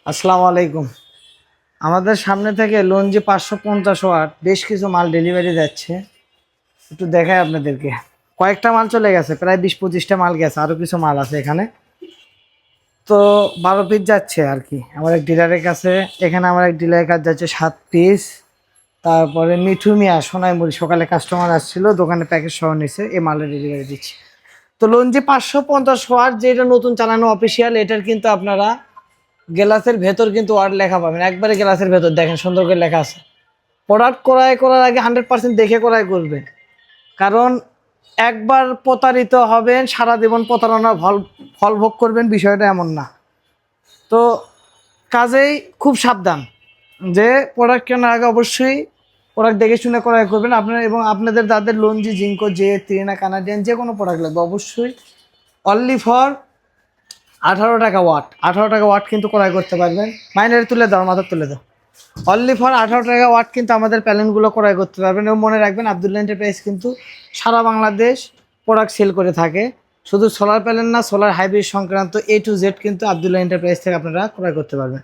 আসসালামু আলাইকুম। আমাদের সামনে থেকে লঞ্চে 550 ওয়াট বেশ কিছু মাল ডেলিভারি যাচ্ছে। একটু দেখাই আপনাদেরকে। কয়েকটা মাল চলে গেছে, প্রায় 20-25টা মাল গেছে, আরও কিছু মাল আছে এখানে। তো 12 পিস যাচ্ছে আর কি আমার এক ডিলারের কাছে। এখানে আমার এক ডিলারের কাছে যাচ্ছে 7 পিস। তারপরে মিঠু মিয়া সোনাইমুড়ি সকালে কাস্টমার আসছিল, দোকানে প্যাকেজ সহ নিছে, এই মালের ডেলিভারি দিচ্ছি। তো লঞ্চে 550 ওয়াট যেটা নতুন চালানো অফিসিয়াল, এটার কিন্তু আপনারা গ্লাসের ভেতর কিন্তু ওয়ার্ড লেখা পাবেন, একবারে গ্লাসের ভেতর দেখেন সুন্দর করে লেখা আছে। প্রোডাক্ট ক্রয় করার আগে 100% দেখে ক্রয় করবেন, কারণ একবার প্রতারিত হবেন, সারা জীবন প্রতারণার ফল ভোগ করবেন, বিষয়টা এমন না। তো কাজেই খুব সাবধান যে প্রোডাক্ট কেনার আগে অবশ্যই প্রোডাক্ট দেখে শুনে ক্রয় করবেন আপনারা। এবং আপনাদের যাদের লঞ্জি, জিঙ্কো, জে, ত্রিনা, কানাডিয়ান যে কোনো প্রোডাক্ট লাগবে অবশ্যই অনলি ফর 18 টাকা ওয়াট। 18 টাকা ওয়াট কিন্তু ক্রয় করতে পারবেন। মাইনারে তুলে দাও, মাথা তুলে দাও। অনলি ফর 18 টাকা ওয়াট কিন্তু আমাদের প্যানেলগুলো ক্রয় করতে পারবেন। এবং মনে রাখবেন, আব্দুল্লাহ এন্টারপ্রাইজ কিন্তু সারা বাংলাদেশ প্রোডাক্ট সেল করে থাকে। শুধু সোলার প্যানেল না, সোলার হাইব্রিড সংক্রান্ত A to Z কিন্তু আব্দুল্লাহ এন্টারপ্রাইজ থেকে আপনারা ক্রয় করতে পারবেন।